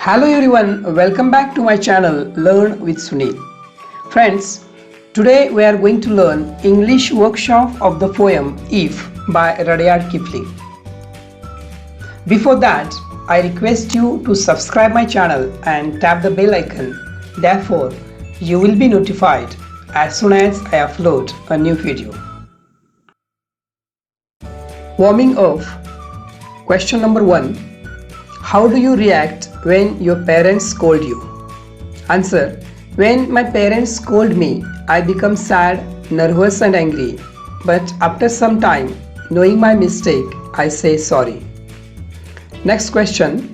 Hello everyone, welcome back to my channel Learn with Sunil. Friends, today we are going to learn English workshop of the poem If by Rudyard Kipling. Before that, I request you to subscribe my channel and tap the bell icon. Therefore, you will be notified as soon as I upload a new video. Warming up. Question number 1. How do you react when your parents scold you? Answer. When my parents scold me, I become sad, nervous and angry. But after some time, knowing my mistake, I say sorry. Next question.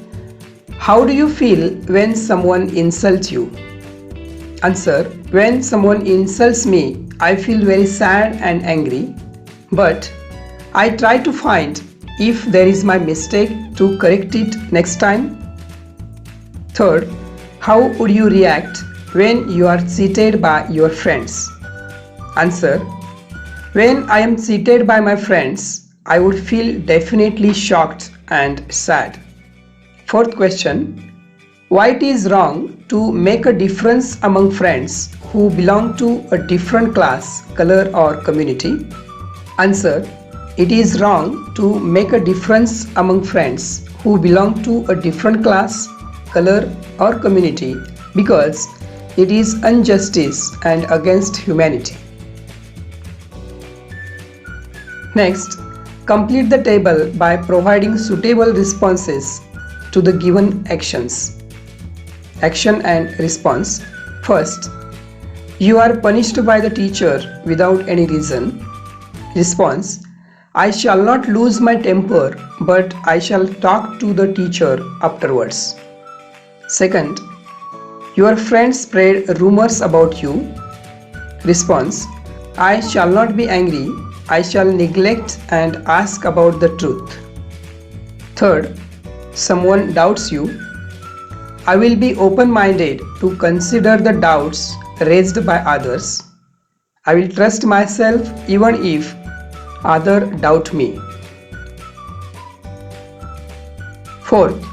How do you feel when someone insults you? Answer. When someone insults me, I feel very sad and angry. But I try to find if there is my mistake to correct it next time. Third, how would you react when you are cheated by your friends? Answer. When I am cheated by my friends, I would feel definitely shocked and sad. Fourth question, why it is wrong to make a difference among friends who belong to a different class, color or community? Answer. It is wrong to make a difference among friends who belong to a different class, color or community because it is injustice and against humanity. Next, complete the table by providing suitable responses to the given actions. Action and response. First, you are punished by the teacher without any reason. Response. I shall not lose my temper, but I shall talk to the teacher afterwards. Second, your friends spread rumors about you. Response. I shall not be angry, I shall neglect and ask about the truth. Third, someone doubts you. I will be open-minded to consider the doubts raised by others. I will trust myself even if others doubt me. Fourth,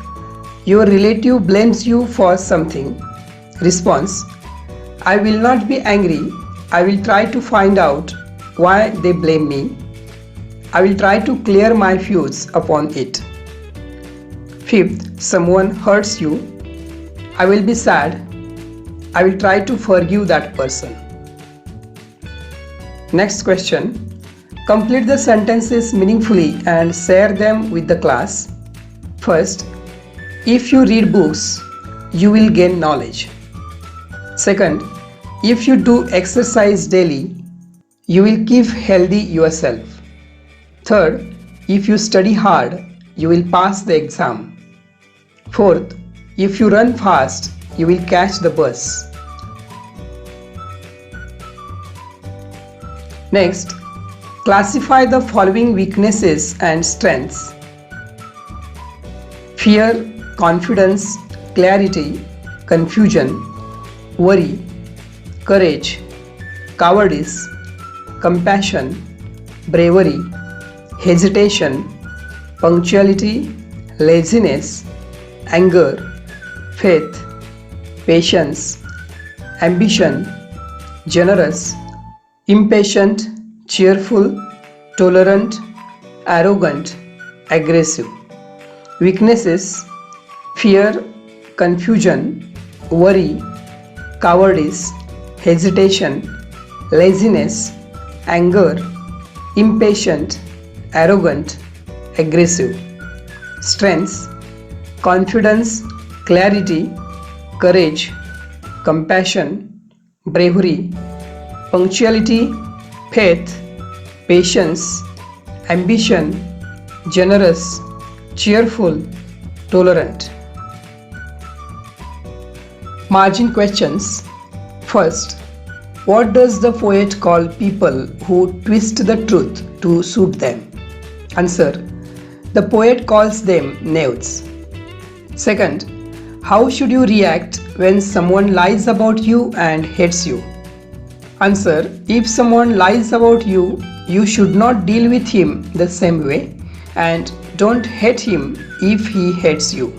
your relative blames you for something. Response. I will not be angry. I will try to find out why they blame me. I will try to clear my views upon it. Fifth, someone hurts you. I will be sad. I will try to forgive that person. Next question. Complete the sentences meaningfully and share them with the class. First, if you read books, you will gain knowledge. Second, if you do exercise daily, you will keep healthy yourself. Third, if you study hard, you will pass the exam. Fourth, if you run fast, you will catch the bus. Next, classify the following weaknesses and strengths. Fear, confidence, clarity, confusion, worry, courage, cowardice, compassion, bravery, hesitation, punctuality, laziness, anger, faith, patience, ambition, generous, impatient, cheerful, tolerant, arrogant, aggressive. Weaknesses: fear, confusion, worry, cowardice, hesitation, laziness, anger, impatient, arrogant, aggressive. Strengths: confidence, clarity, courage, compassion, bravery, punctuality, faith, patience, ambition, generous, cheerful, tolerant. Margin questions. First, what does the poet call people who twist the truth to suit them? Answer. The poet calls them knaves. Second, how should you react when someone lies about you and hates you? Answer. If someone lies about you, you should not deal with him the same way and don't hate him if he hates you.